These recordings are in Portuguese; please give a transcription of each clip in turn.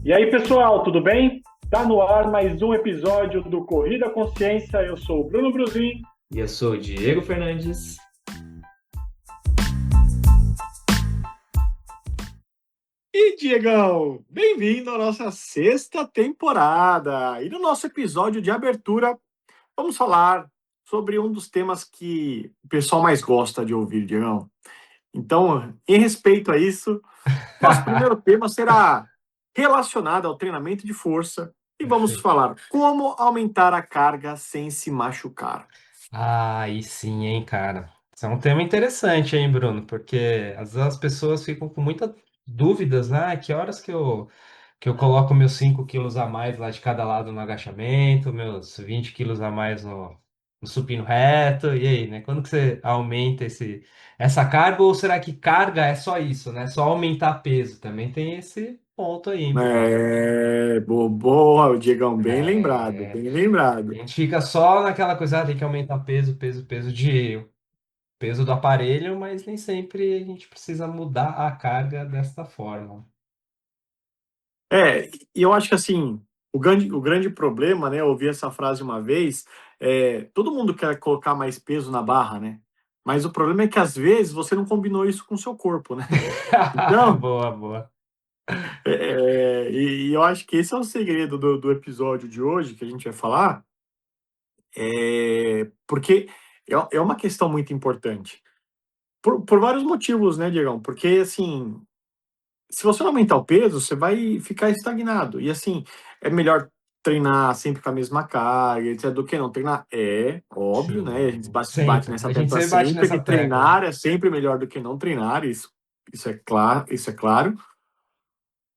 E aí, pessoal, tudo bem? Tá no ar mais um episódio do Corrida Consciência. Eu sou o Bruno Bruzin. E eu sou o Diego Fernandes. E Diegão, bem-vindo à nossa sexta temporada. E no nosso episódio de abertura, vamos falar sobre um dos temas que o pessoal mais gosta de ouvir, Diegão. Então, em respeito a isso, nosso primeiro tema será relacionado ao treinamento de força e vamos Perfeito. falar como aumentar a carga sem se machucar. Ah, aí sim, hein, cara. Isso é um tema interessante, hein, Bruno? Porque às vezes as pessoas ficam com muitas dúvidas, né? Que horas que eu coloco meus 5 quilos a mais lá de cada lado no agachamento, meus 20 quilos a mais no supino reto, e aí, né? Quando que você aumenta essa carga, ou será que carga é só isso, né? Só aumentar peso? Também tem esse ponto aí, hein, Bruno? Boa, Diegão, bem lembrado, É, bem a lembrado. gente fica só naquela coisa, tem que aumentar peso, peso do aparelho, mas nem sempre a gente precisa mudar a carga desta forma. E eu acho que assim, o grande problema, né? Eu ouvi essa frase uma vez, todo mundo quer colocar mais peso na barra, né? Mas o problema é que às vezes você não combinou isso com o seu corpo, né? Então, Boa, boa. e eu acho que esse é o segredo do episódio de hoje que a gente vai falar, porque é uma questão muito importante. Por vários motivos, né, Diegão? Porque assim, se você não aumentar o peso, você vai ficar estagnado. E assim, é melhor treinar sempre com a mesma carga, etc, do que não treinar. É óbvio, né? A gente Sim, bate sempre. nessa A gente tecla sempre bate sempre nessa que tecla. treinar é sempre melhor do que não treinar, isso é claro, isso é claro.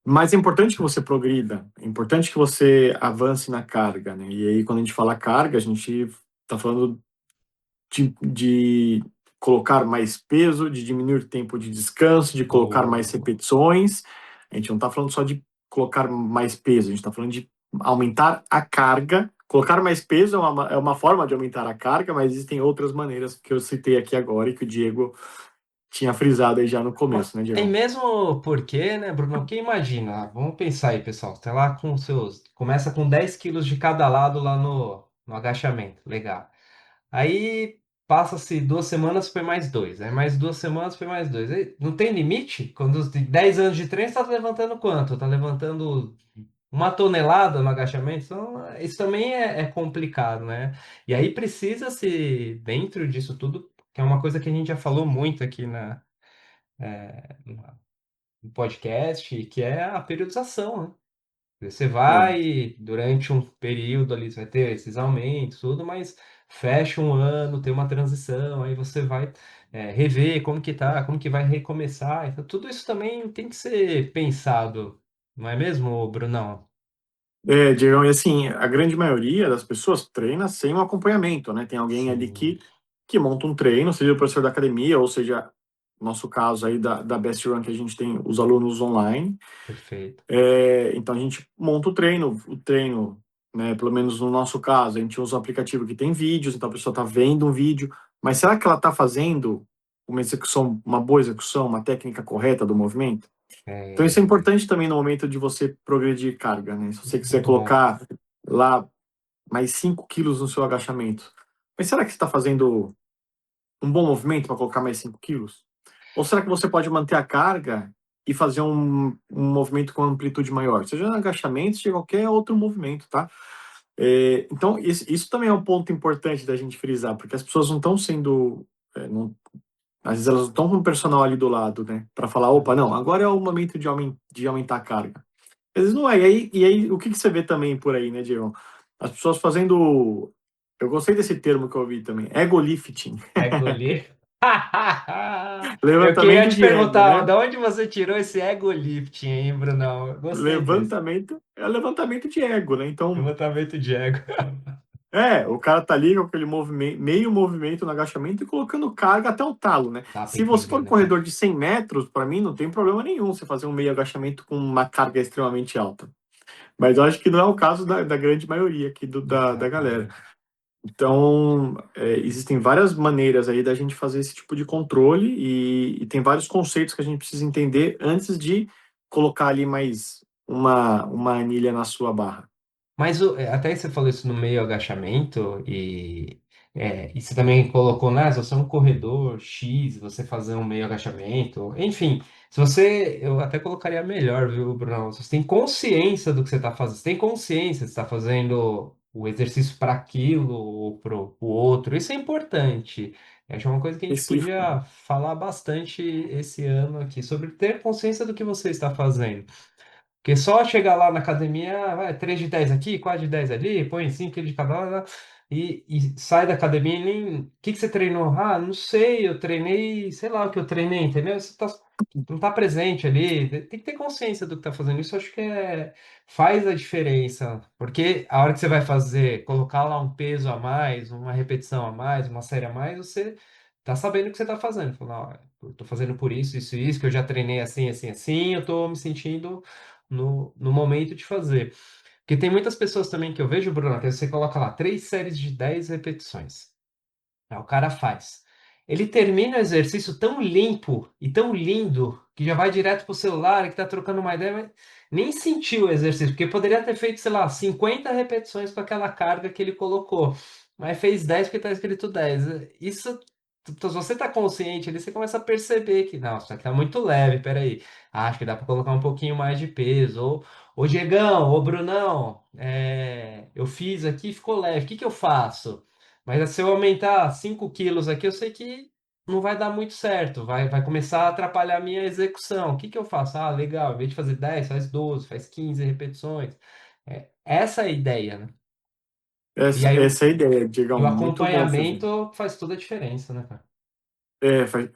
Mas é importante que você progrida, é importante que você avance na carga, né? E aí, quando a gente fala carga, a gente está falando de colocar mais peso, de diminuir o tempo de descanso, de colocar mais Boa. repetições. A gente não está falando só de colocar mais peso, a gente está falando de aumentar a carga. Colocar mais peso é uma forma de aumentar a carga, mas existem outras maneiras que eu citei aqui agora e que o Diego tinha frisado aí já no começo, né, E Diego? mesmo porque, né, Bruno? Porque imagina, vamos pensar aí, pessoal. Tá lá com seus. Começa com 10 quilos de cada lado lá no agachamento. Legal. Aí passa-se 2 semanas, foi mais dois. Aí mais 2 semanas, foi mais dois. Aí, não tem limite? Quando os 10 anos de treino, você tá levantando quanto? Tá levantando 1 tonelada no agachamento? Então, isso também é complicado, né? E aí precisa-se, dentro disso tudo, que é uma coisa que a gente já falou muito aqui no podcast, que é a periodização, né? Você É. vai, durante um período ali, você vai ter esses aumentos, tudo, mas fecha um ano, tem uma transição, aí você vai rever como que tá, como que vai recomeçar. Então, tudo isso também tem que ser pensado, não é mesmo, Brunão? Diego, e assim, a grande maioria das pessoas treina sem um acompanhamento, né? Tem alguém ali Sim, que monta um treino, seja o professor da academia, ou seja, nosso caso aí da Best Run, que a gente tem os alunos online. perfeito. Então a gente monta o treino, né? Pelo menos no nosso caso, a gente usa um aplicativo que tem vídeos, então a pessoa está vendo um vídeo, mas será que ela está fazendo uma execução, uma boa execução, uma técnica correta do movimento? Então isso é É, importante também no momento de você progredir carga, né? Se você quiser muito bom. colocar lá mais 5 quilos no seu agachamento, mas será que você está fazendo um bom movimento para colocar mais 5 quilos? Ou será que você pode manter a carga e fazer um movimento com amplitude maior? Seja no agachamento, seja qualquer outro movimento, tá? Então, isso também é um ponto importante da gente frisar, porque as pessoas não estão sendo. Às vezes elas não estão com o personal ali do lado, né? Para falar, opa, não, agora é o momento de aumentar a carga. Às vezes não é. E aí o que que você vê também por aí, né, Diego? As pessoas fazendo. Eu gostei desse termo que eu ouvi também, ego lifting. Ego lift. Eu queria Levantamento te de ego, perguntar, né? de onde você tirou esse ego lifting, hein, Brunão? Eu gostei desse. Levantamento é levantamento de ego, né? Então, Levantamento de ego. o cara tá ali com aquele movimento, meio movimento no agachamento e colocando carga até o talo, né? Dá pra Se você entender, for né? corredor de 100 metros, para mim não tem problema nenhum você fazer um meio agachamento com uma carga extremamente alta. Mas eu acho que não é o caso da grande maioria aqui da galera. Exatamente. Então, existem várias maneiras aí da gente fazer esse tipo de controle e tem vários conceitos que a gente precisa entender antes de colocar ali mais uma anilha na sua barra. Mas até você falou isso no meio agachamento e você também colocou, né? Se você é um corredor X, você fazer um meio agachamento, enfim, se você, eu até colocaria melhor, viu, Bruno? Se você tem consciência do que você está fazendo, você tem consciência, você está fazendo o exercício para aquilo ou para o outro, isso é importante. Eu acho uma coisa que a gente Específico. podia falar bastante esse ano aqui, sobre ter consciência do que você está fazendo. Porque só chegar lá na academia, vai, 3 de 10 aqui, 4 de 10 ali, põe 5 de cada lado, e sai da academia e nem. O que que você treinou? Ah, não sei, eu treinei, sei lá o que eu treinei, entendeu? Não tá presente ali, tem que ter consciência do que tá fazendo. Isso eu acho que faz a diferença. Porque a hora que você vai fazer, colocar lá um peso a mais, uma repetição a mais, uma série a mais, você tá sabendo o que você tá fazendo. Fala, não, eu tô fazendo por isso, isso e isso, que eu já treinei assim, assim, assim, eu tô me sentindo no momento de fazer. Porque tem muitas pessoas também que eu vejo, Bruno, que você coloca lá 3 séries de 10 repetições. Aí o cara faz. Ele termina o exercício tão limpo e tão lindo que já vai direto pro celular, que tá trocando uma ideia, mas nem sentiu o exercício, porque poderia ter feito, sei lá, 50 repetições com aquela carga que ele colocou, mas fez 10 porque tá escrito 10. Isso, se você tá consciente ali, você começa a perceber que, não, isso aqui tá muito leve, peraí, acho que dá para colocar um pouquinho mais de peso, ou, ô Diegão, ô Brunão, eu fiz aqui, ficou leve, o que que eu faço? Mas se eu aumentar 5 quilos aqui, eu sei que não vai dar muito certo, vai começar a atrapalhar a minha execução. O que que eu faço? Ah, legal, em vez de fazer 10, faz 12, faz 15 repetições. Essa é a ideia, né? E aí Essa é a ideia, e Diegão. o Muito bom você ver. acompanhamento faz toda a diferença, né, cara? É, faz...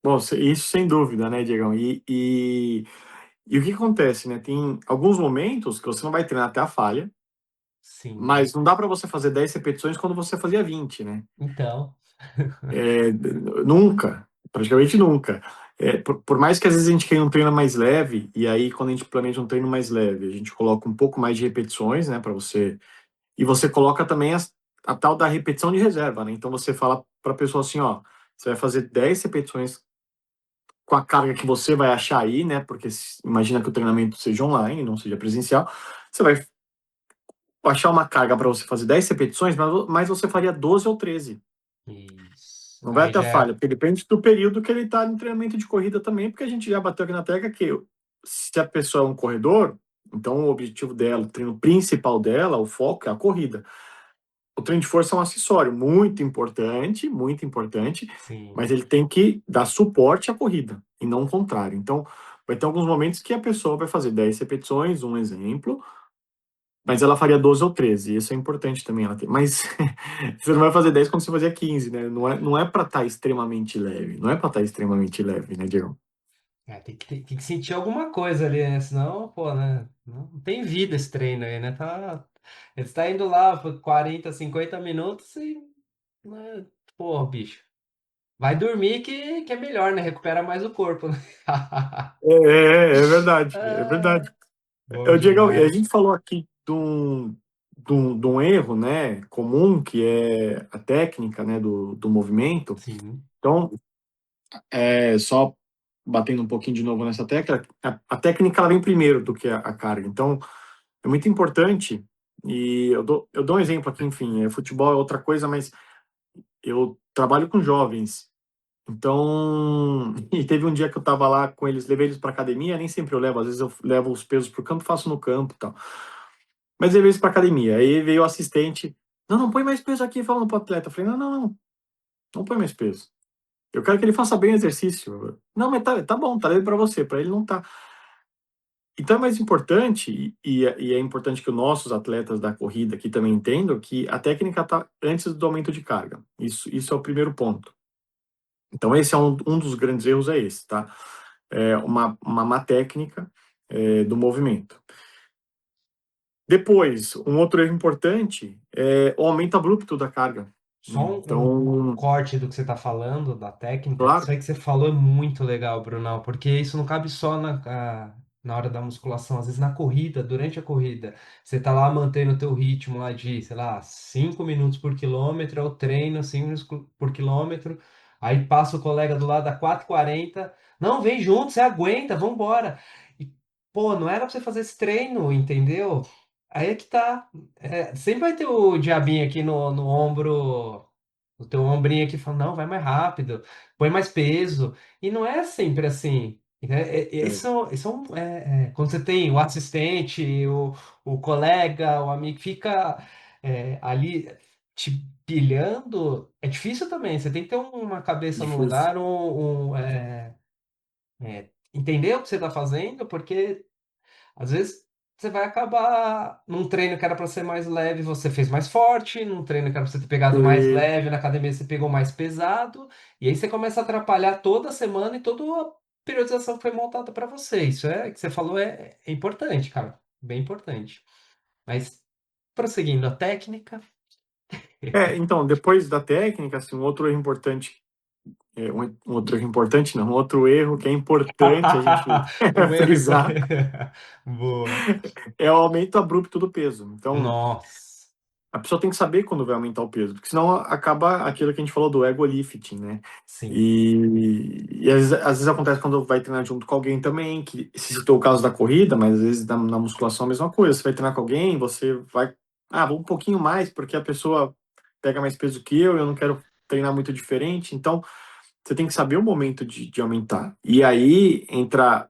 Bom, isso sem dúvida, né, Diegão? E o que acontece, né? Tem alguns momentos que você não vai treinar até a falha, Sim. mas não dá para você fazer 10 repetições quando você fazia 20, né? Então, Nunca, praticamente nunca. Por mais que às vezes a gente queira um treino mais leve, e aí quando a gente planeja um treino mais leve, a gente coloca um pouco mais de repetições, né, para você. E você coloca também a tal da repetição de reserva, né? Então você fala para a pessoa assim, ó, você vai fazer 10 repetições com a carga que você vai achar aí, né? Porque imagina que o treinamento seja online, não seja presencial. Você vai achar uma carga para você fazer 10 repetições, mas você faria 12 ou 13. isso. Não vai Aí até a já falha, porque depende do período que ele está em treinamento de corrida também, porque a gente já bateu aqui na tecla que se a pessoa é um corredor, então o objetivo dela, o treino principal dela, o foco é a corrida. O treino de força é um acessório muito importante, sim. mas ele tem que dar suporte à corrida, e não o contrário. Então, vai ter alguns momentos que a pessoa vai fazer 10 repetições, um exemplo, mas ela faria 12 ou 13. Isso é importante também ela ter. Mas você não vai fazer 10 quando você fazia 15, né? Não é para estar extremamente leve. Não é para estar extremamente leve, né, Diego? Tem que sentir alguma coisa ali, né? Senão, pô, né? Não tem vida esse treino aí, né? Ele está indo lá por 40, 50 minutos e, né? Pô, bicho. Vai dormir que é melhor, né? Recupera mais o corpo, né? É verdade, é Ah, verdade. bom Diego, a demais. gente falou aqui de um erro, né, comum, que é a técnica, né, do movimento. Sim. Então, só batendo um pouquinho de novo nessa tecla, a técnica ela vem primeiro do que a carga. Então, é muito importante, e eu dou um exemplo aqui, enfim, futebol é outra coisa, mas eu trabalho com jovens. Então, e teve um dia que eu tava lá com eles, levei eles para academia, nem sempre eu levo, às vezes eu levo os pesos pro campo, faço no campo e tal. Mas levei eles para academia. Aí veio o assistente, não, não põe mais peso aqui, falando pro atleta. Eu falei, não, não, não, não põe mais peso. Eu quero que ele faça bem o exercício. Não, mas tá bom, tá leve para você, para ele não tá. Então é mais importante, e é importante que os nossos atletas da corrida aqui também entendam que a técnica tá antes do aumento de carga. Isso é o primeiro ponto. Então esse é um dos grandes erros é esse, tá? É uma má técnica do movimento. Depois, um outro erro importante é o aumento abrupto da carga, Só né? um Então, corte do que você está falando, da técnica, que isso claro, aí que você falou é muito legal, Brunão, porque isso não cabe só na hora da musculação, às vezes na corrida, durante a corrida. Você tá lá mantendo o teu ritmo lá de, sei lá, 5 minutos por quilômetro, é o treino, 5 minutos por quilômetro, aí passa o colega do lado a 4,40, não, vem junto, você aguenta, vambora. pô, não era pra você fazer esse treino, entendeu? Aí é que tá. Sempre vai ter o diabinho aqui no ombro, o teu ombrinho aqui falando, não, vai mais rápido, põe mais peso. E não é sempre assim. É, Quando você tem o assistente, o colega, o amigo, fica ali te pilhando, é difícil também. Você tem que ter uma cabeça no difícil. lugar, entender o que você está fazendo, porque às vezes você vai acabar num treino que era para ser mais leve, você fez mais forte, num treino que era para você ter pegado mais E, leve, na academia você pegou mais pesado, e aí você começa a atrapalhar toda a semana e toda a periodização que foi montada para você. Isso que você falou é importante, cara, bem importante. Mas prosseguindo a técnica. então, depois da técnica, assim, um outro erro importante, um outro erro importante, não, um outro erro que é importante a gente Um erro frisar importante. Boa. é o aumento abrupto do peso. Então, Nossa, a pessoa tem que saber quando vai aumentar o peso, porque senão acaba aquilo que a gente falou do ego lifting, né? sim. E às vezes acontece quando vai treinar junto com alguém também, que se citou o caso da corrida, mas às vezes na musculação é a mesma coisa. Você vai treinar com alguém, você vai, vou um pouquinho mais, porque a pessoa pega mais peso que eu não quero treinar muito diferente. Então, você tem que saber o momento de aumentar. E aí entra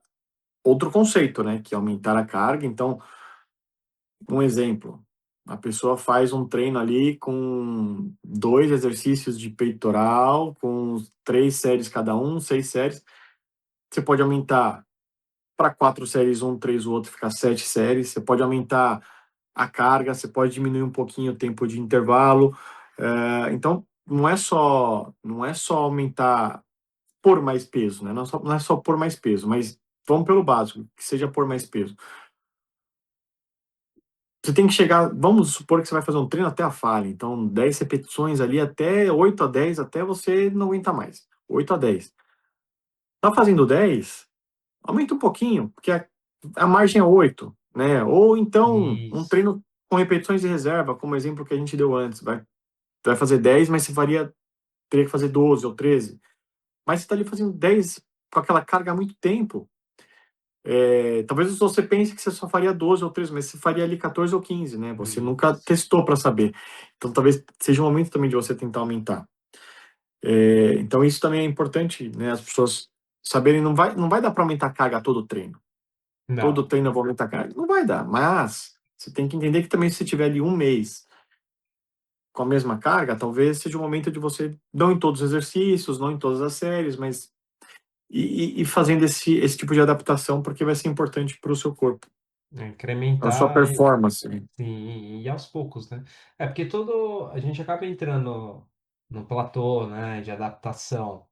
outro conceito, né? Que é aumentar a carga. Então, um exemplo, a pessoa faz um treino ali com 2 exercícios de peitoral, com 3 séries cada um, 6 séries. Você pode aumentar para 4 séries, um, três, o outro, ficar 7 séries. Você pode aumentar a carga, você pode diminuir um pouquinho o tempo de intervalo. Então, não é só aumentar por mais peso, né? Não é só por mais peso, mas vamos pelo básico, que seja por mais peso. Você tem que chegar, vamos supor que você vai fazer um treino até a falha, então 10 repetições ali até 8 a 10 até você não aguentar mais. 8 a 10. Tá fazendo 10? Aumenta um pouquinho, porque a margem é 8, né? Ou então um Isso. treino com repetições de reserva, como o exemplo que a gente deu antes. Vai fazer 10, mas teria que fazer 12 ou 13. Mas você está ali fazendo 10 com aquela carga há muito tempo. Talvez você pense que você só faria 12 ou 13, mas você faria ali 14 ou 15, né? Você nunca Isso. testou para saber. Então, talvez seja o momento também de você tentar aumentar. Então, isso também é importante, né? As pessoas saberem, não vai dar para aumentar a carga todo treino. Todo Não. treino eu vou aumentar a carga. Não vai dar, mas você tem que entender que também se você tiver ali um mês com a mesma carga, talvez seja o momento de você, não em todos os exercícios, não em todas as séries, mas e fazendo esse tipo de adaptação, porque vai ser importante para o seu corpo, para a sua Incrementar, performance. sim, e aos poucos, né? É porque a gente acaba entrando no platô, né, de adaptação.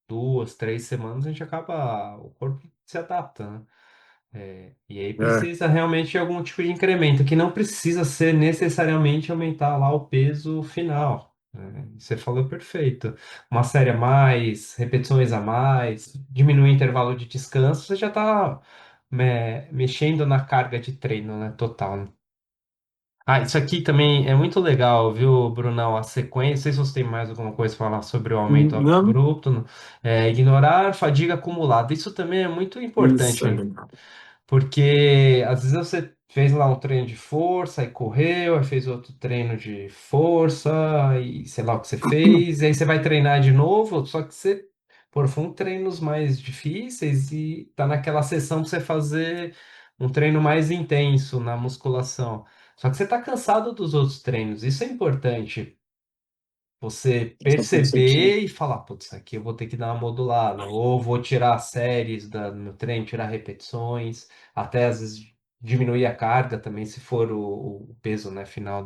2, 3 semanas a gente acaba, o corpo se adapta, né? E aí É, precisa realmente de algum tipo de incremento, que não precisa ser necessariamente aumentar lá o peso final, né? Você falou perfeito. Uma série a mais, repetições a mais, diminuir o intervalo de descanso, você já está mexendo na carga de treino, né, total, né? Ah, isso aqui também é muito legal, viu, Brunão? A sequência, não sei se você tem mais alguma coisa para falar sobre o aumento não, abrupto, ignorar fadiga acumulada. Isso também é muito isso é importante, legal. porque às vezes você fez lá um treino de força e correu, aí fez outro treino de força e sei lá o que você fez, e aí você vai treinar de novo, só que foram treinos mais difíceis e tá naquela sessão pra você fazer um treino mais intenso na musculação. Só que você tá cansado dos outros treinos, isso é importante. Você Só tem que sentir. perceber e falar, putz, aqui eu vou ter que dar uma modulada, ou vou tirar séries do meu treino, tirar repetições, até às vezes diminuir a carga também, se for o peso, né, final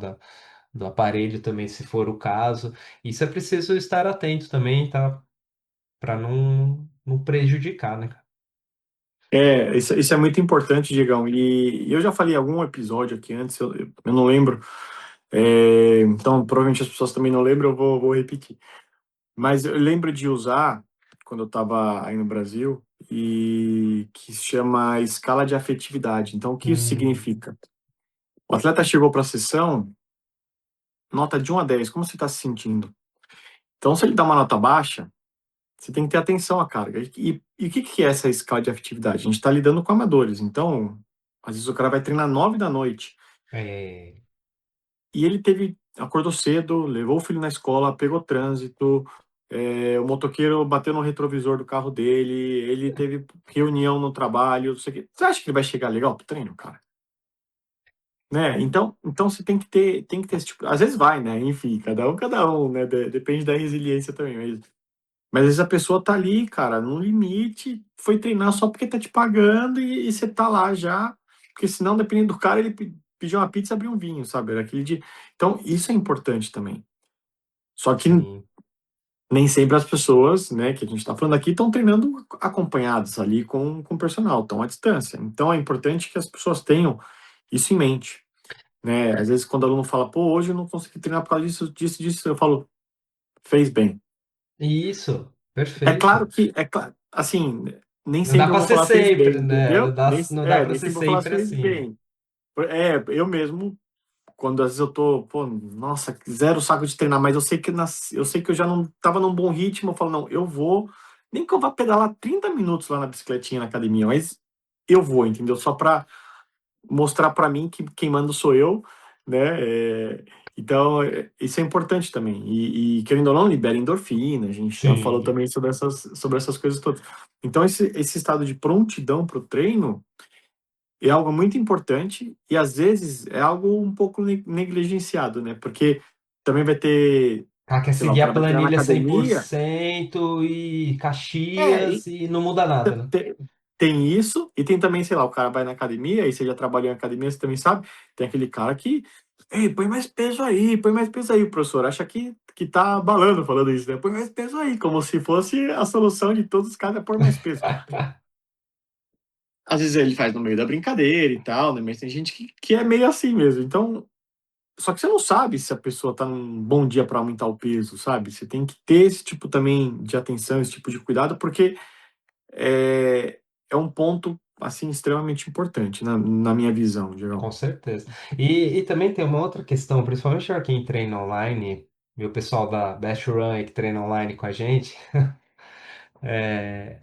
do aparelho também, se for o caso. Isso é preciso estar atento também, tá? Para não prejudicar, né, cara? Isso é muito importante, Diegão. E eu já falei em algum episódio aqui antes, eu não lembro. Então, provavelmente as pessoas também não lembram, eu vou repetir. Mas eu lembro de usar, quando eu estava aí no Brasil, e que se chama escala de afetividade. Então, o que isso Hum, significa? O atleta chegou para a sessão, nota de 1 a 10, como você está se sentindo? Então, se ele dá uma nota baixa, Você tem que ter atenção à carga. E o que que é essa escala de atividade? A gente está lidando com amadores, então, às vezes o cara vai treinar 9 da noite É, e ele acordou cedo, levou o filho na escola, pegou trânsito, o motoqueiro bateu no retrovisor do carro dele, ele teve reunião no trabalho, não sei o quê. Você acha que ele vai chegar legal pro treino, cara? Né? Então você tem que ter esse tipo. Às vezes vai, né? Enfim, cada um, né? Depende da resiliência também. Mas às vezes a pessoa tá ali, cara, no limite, foi treinar só porque tá te pagando e você tá lá já. Porque senão, dependendo do cara, ele pediu uma pizza e abriu um vinho, sabe? Era aquele dia. Então, isso é importante também. Só que sim. nem sempre as pessoas, né, que a gente tá falando aqui, estão treinando acompanhados ali com o personal, estão à distância. Então, é importante que as pessoas tenham isso em mente, né? Às vezes, quando o aluno fala, pô, hoje eu não consegui treinar por causa disso, eu falo, fez bem. Isso, É claro perfeito. que, assim, nem Não dá sempre eu para vou ser falar fez bem, sempre, né? entendeu? Nem, Não dá para nem ser sempre eu vou falar sempre fez assim. bem. Eu mesmo, quando às vezes eu tô, pô, nossa, zero saco de treinar, mas eu sei que eu já não tava num bom ritmo, eu falo, não, eu vou, nem que eu vá pedalar 30 minutos lá na bicicletinha na academia, mas eu vou, entendeu? Só pra mostrar para mim que quem manda sou eu, né? Então, isso é importante também. E querendo ou não, libera endorfina, a gente já falou Sim, também sobre essas coisas todas. Então, esse estado de prontidão para o treino é algo muito importante e às vezes é algo um pouco negligenciado, né? Porque também vai ter, ah, quer sei lá, o seguir a cara vai treinar na planilha cem por academia. cento e É, Caxias e não muda nada, né? Tem, tem isso, e tem também, sei lá, o cara vai na academia, e você já trabalhou em academia, você também sabe, tem aquele cara que, ei, põe mais peso aí, põe mais peso aí, o professor acha que tá abalando falando isso, né? Põe mais peso aí, como se fosse a solução de todos os caras é pôr mais peso. Às vezes ele faz no meio da brincadeira e tal, né? Mas tem gente que é meio assim mesmo. Então, só que você não sabe se a pessoa tá num bom dia para aumentar o peso, sabe? Você tem que ter esse tipo também de atenção, esse tipo de cuidado, porque é, é um ponto assim extremamente importante na minha visão, Diego. Com certeza. E também tem uma outra questão, principalmente para quem treina online, e o pessoal da Best Run aí que treina online com a gente.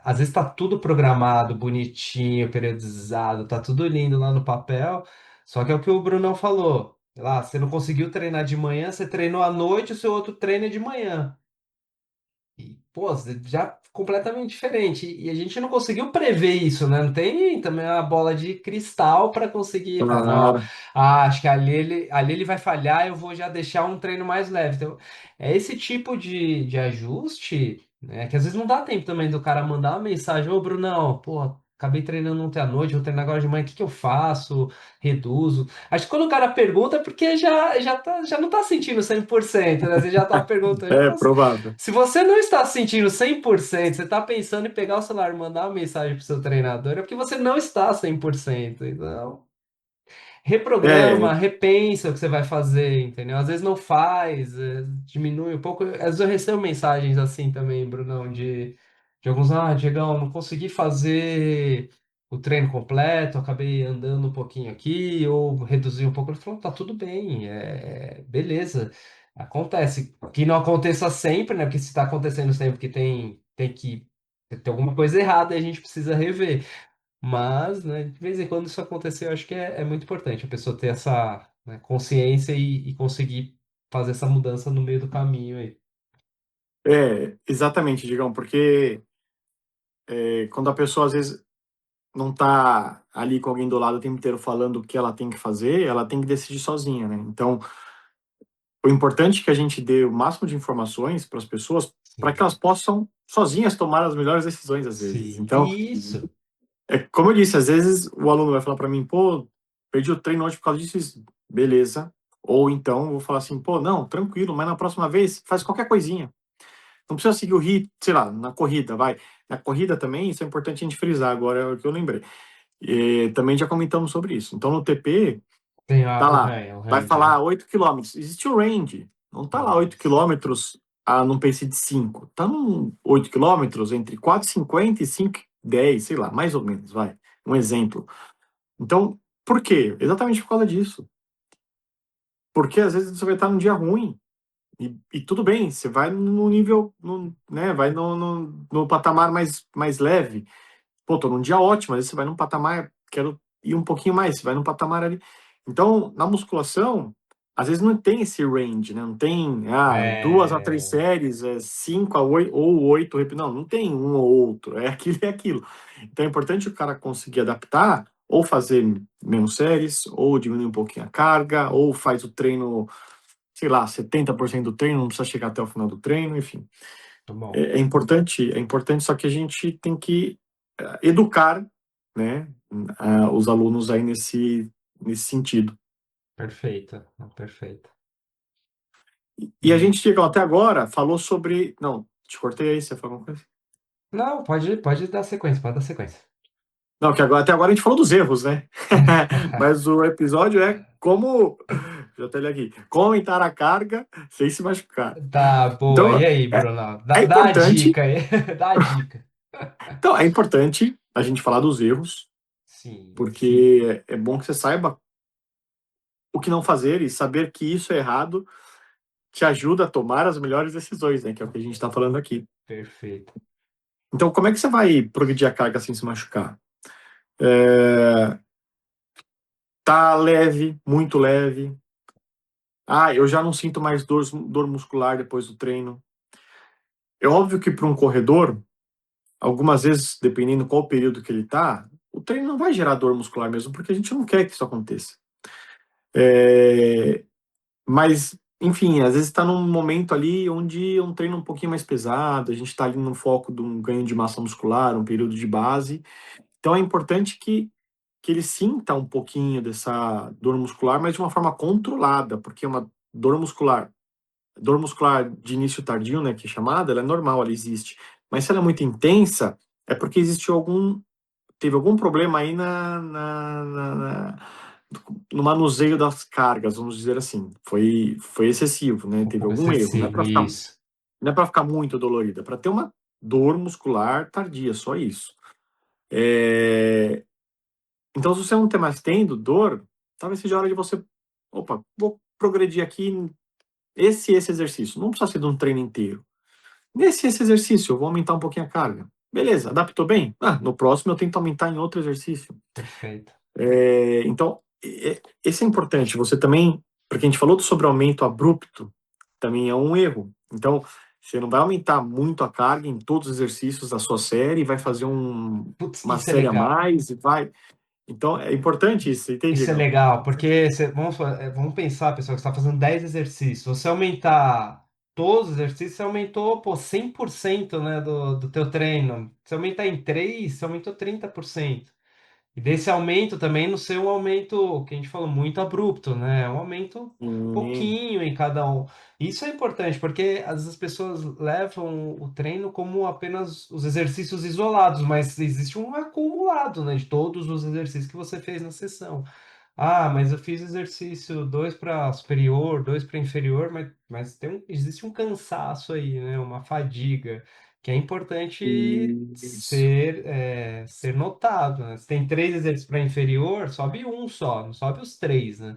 Às vezes tá tudo programado, bonitinho, periodizado, tá tudo lindo lá no papel, só que é o que o Brunão falou. Lá, você não conseguiu treinar de manhã, você treinou à noite, o seu outro treino é de manhã. E, pô, já completamente diferente. E a gente não conseguiu prever isso, né? Não tem também uma bola de cristal para conseguir falar, não, ó, Claro. acho que ali ele vai falhar, eu vou já deixar um treino mais leve. Então, é esse tipo de ajuste, né? Que às vezes não dá tempo também do cara mandar uma mensagem, ô Brunão, pô, acabei treinando ontem à noite, vou treinar agora de manhã, o que que eu faço? Reduzo. Acho que quando o cara pergunta é porque já não tá sentindo 100%, né? Você já tá perguntando, já É tá. provável. Se você não está se sentindo 100%, você está pensando em pegar o celular e mandar uma mensagem para o seu treinador, é porque você não está 100%. Então, É, reprograma, repensa o que você vai fazer, entendeu? Às vezes não faz, diminui um pouco. Às vezes eu recebo mensagens assim também, Brunão, de alguns, Diegão, não consegui fazer o treino completo, acabei andando um pouquinho aqui, ou reduzi um pouco. Ele falou, tá tudo bem, beleza. Acontece. Que não aconteça sempre, né? Porque se está acontecendo sempre que tem que ter alguma coisa errada, a gente precisa rever. Mas, né, de vez em quando isso acontecer, eu acho que é muito importante a pessoa ter essa, né, consciência e conseguir fazer essa mudança no meio do caminho aí. exatamente, Digão, porque quando a pessoa às vezes não tá ali com alguém do lado o tempo inteiro falando o que ela tem que fazer, ela tem que decidir sozinha, né? Então, o importante é que a gente dê o máximo de informações para as pessoas para que Sim, elas possam sozinhas tomar as melhores decisões às vezes. sim. Então, Isso. como eu disse, às vezes o aluno vai falar para mim, pô, perdi o treino hoje por causa disso, isso. Beleza. Ou então eu vou falar assim, pô, não, tranquilo, mas na próxima vez faz qualquer coisinha. Não precisa seguir o ritmo, sei lá, na corrida, vai. Na corrida também, isso é importante a gente frisar agora, é o que eu lembrei. Também já comentamos sobre isso. Então no TP, Tem tá lá, o vai range, né? falar 8 quilômetros. Existe o range. Não tá lá 8 Isso. quilômetros num pace de 5. Tá num 8 quilômetros entre 4,50 e 5,10, sei lá, mais ou menos, vai. Um exemplo. Então, por quê? Exatamente por causa disso. Porque às vezes você vai estar num dia ruim. E tudo bem, você vai no nível, né, vai no patamar mais leve. Pô, tô num dia ótimo, às vezes você vai num patamar, quero ir um pouquinho mais, você vai num patamar ali. Então, na musculação, às vezes não tem esse range, né? Não tem, 2 a 3 É, séries, 5 a 8, ou 8, não tem um ou outro, é aquilo e aquilo. Então é importante o cara conseguir adaptar, ou fazer menos séries, ou diminuir um pouquinho a carga, ou faz o treino, sei lá, 70% do treino, não precisa chegar até o final do treino, enfim. tá bom. É importante, só que a gente tem que educar, né, os alunos aí nesse sentido. Perfeito, não, perfeito. E a E gente, Diego, até agora falou sobre. Não, te cortei aí, você falou alguma coisa? não, pode dar sequência, pode dar sequência. Não, que agora, até agora a gente falou dos erros, né? Mas o episódio é como. Já até li aqui. Como aumentar a carga sem se machucar. Tá, boa. E Então, aí, é, Bruno? é Dá a importante. dica aí. Dá a dica. Então, é importante a gente falar dos erros, Sim, sim, porque é bom que você saiba o que não fazer e saber que isso é errado te ajuda a tomar as melhores decisões, né? Que é o que a gente está falando aqui. perfeito. Então, como é que você vai progredir a carga sem se machucar? É, tá leve, muito leve. Ah, eu já não sinto mais dor muscular depois do treino. É óbvio que para um corredor, algumas vezes, dependendo qual período que ele tá, o treino não vai gerar dor muscular mesmo, porque a gente não quer que isso aconteça. É, mas, enfim, às vezes está num momento ali onde é um treino um pouquinho mais pesado, a gente está ali no foco de um ganho de massa muscular, um período de base. Então é importante que ele sinta um pouquinho dessa dor muscular, mas de uma forma controlada, porque uma dor muscular de início tardio, né, que é chamada, ela é normal, ela existe. Mas se ela é muito intensa, é porque teve algum problema aí no manuseio das cargas, vamos dizer assim. Foi excessivo, né? Um Teve pouco algum erro. excessivo, isso. Não é para ficar muito dolorida, é para ter uma dor muscular tardia, só isso. É, então, se você não tem mais tendo dor, talvez seja a hora de você, opa, vou progredir aqui esse exercício. Não precisa ser de um treino inteiro. Nesse exercício, eu vou aumentar um pouquinho a carga. Beleza, adaptou bem? Ah, no próximo eu tento aumentar em outro exercício. Perfeito. Então, esse é importante. Você também, porque a gente falou sobre aumento abrupto, também é um erro. Então, você não vai aumentar muito a carga em todos os exercícios da sua série, vai fazer Putz, uma isso é série a legal. mais e vai. Então, é importante isso, entende, Isso é Diegão? legal, porque vamos pensar, pessoal, que você está fazendo 10 exercícios. Você aumentar todos os exercícios, você aumentou, pô, 100%, né, do teu treino. Se aumentar em 3, você aumentou 30%. E desse aumento também não ser um aumento, que a gente falou, muito abrupto, né? É um aumento Hum, pouquinho em cada um. Isso é importante, porque às vezes as pessoas levam o treino como apenas os exercícios isolados, mas existe um acumulado, né, de todos os exercícios que você fez na sessão. Ah, mas eu fiz exercício 2 para superior, 2 para inferior, mas existe um cansaço aí, né? Uma fadiga, que é importante isso, ser notado, né? Se tem 3 exercícios para inferior, sobe um só, não sobe os 3, né?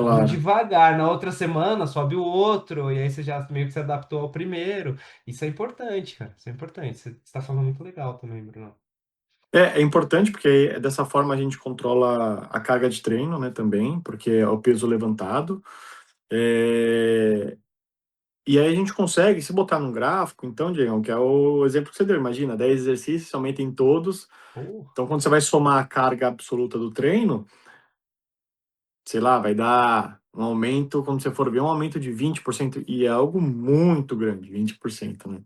Vamos claro. devagar. Na outra semana, sobe o outro, e aí você já meio que se adaptou ao primeiro. Isso é importante, cara. Isso é importante. Você está falando muito legal também, Bruno. É importante porque dessa forma a gente controla a carga de treino, né, também, porque é o peso levantado. É, E aí a gente consegue, se botar num gráfico, então, Diego, que é o exemplo que você deu, imagina, 10 exercícios, somente em todos. Pô, Então, quando você vai somar a carga absoluta do treino, sei lá, vai dar um aumento, quando você for ver, um aumento de 20%, e é algo muito grande, 20%, né?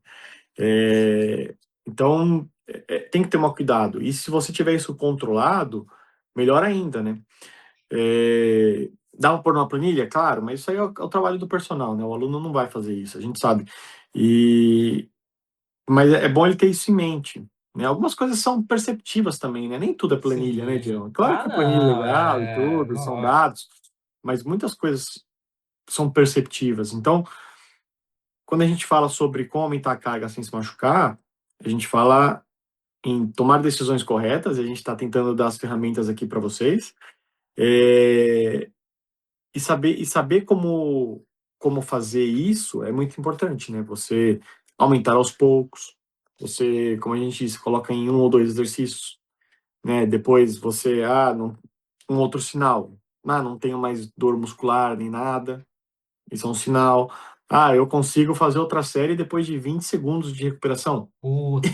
É, então, tem que ter um cuidado. E se você tiver isso controlado, melhor ainda, né? Dá para pôr numa planilha? Claro, mas isso aí é o trabalho do personal, né? O aluno não vai fazer isso, a gente sabe. E, mas é bom ele ter isso em mente, né? Algumas coisas são perceptivas também, né? Nem tudo é planilha, né, sim. Diego? Claro Ah, que a planilha é não, legal e tudo, são lógico. dados, mas muitas coisas são perceptivas. Então, quando a gente fala sobre como aumentar a carga sem se machucar, a gente fala em tomar decisões corretas, e a gente está tentando dar as ferramentas aqui para vocês, é, e saber como. como fazer isso, é muito importante, né? Você aumentar aos poucos, você, como a gente disse, coloca em um ou dois exercícios, né? Depois você, não, um outro sinal, não tenho mais dor muscular nem nada, isso é um sinal. Eu consigo fazer outra série depois de 20 segundos de recuperação.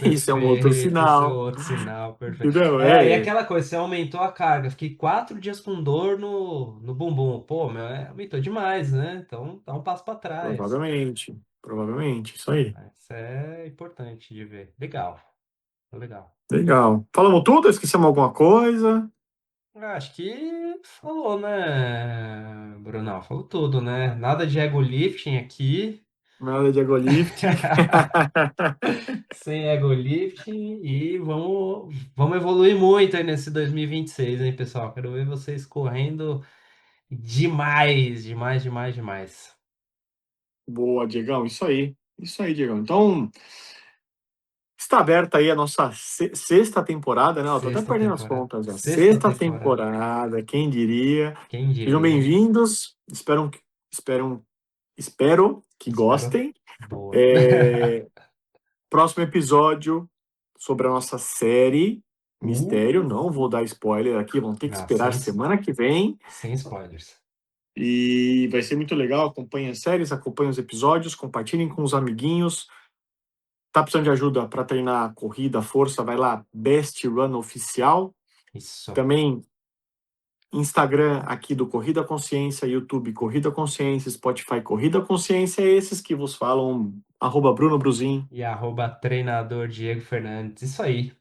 Isso é um outro Perfeito, esse é sinal, outro sinal, perfeito. entendeu? E aquela coisa, você aumentou a carga, fiquei 4 dias com dor no bumbum. Pô, meu, aumentou demais, né? Então dá um passo para trás. Provavelmente, isso aí. Isso é importante de ver. Legal, legal. Legal. Falamos tudo? Esquecemos alguma coisa? Acho que falou, né, Brunão? Falou tudo, né? Nada de ego lifting aqui. Nada de ego lifting. Sem ego lifting e vamos evoluir muito aí nesse 2026, hein, pessoal? Quero ver vocês correndo demais, demais, demais, demais. Boa, Diegão, isso aí. Isso aí, Diegão. Então, está aberta aí a nossa sexta temporada, né? Eu tô até Sexta perdendo as temporada. contas já. Sexta Sexta temporada. temporada, quem diria? Quem Sejam diria, hein? bem-vindos. Espero que Espero. gostem. Boa. É, Próximo episódio sobre a nossa série Mistério. Não vou dar spoiler aqui, vão ter que Não, esperar semana que vem. sem spoilers. E vai ser muito legal. Acompanhem as séries, acompanhem os episódios, compartilhem com os amiguinhos. Tá precisando de ajuda para treinar corrida, força? Vai lá, Best Run Oficial. Isso. Também Instagram aqui do Corrida Consciência, YouTube Corrida Consciência, Spotify Corrida Consciência, esses que vos falam, @Bruno Bruzin. E treinador Diego Fernandes. Isso aí.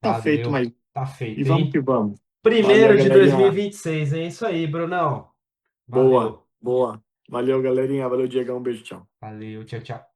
Tá feito, Valeu. mas Tá e feito, vamos hein? que vamos. Valeu, Primeiro de galerinha. 2026, é isso aí, Brunão. Boa, Valeu. boa. Valeu, galerinha. Valeu, Diegão. Um beijo, tchau. Valeu, tchau, tchau.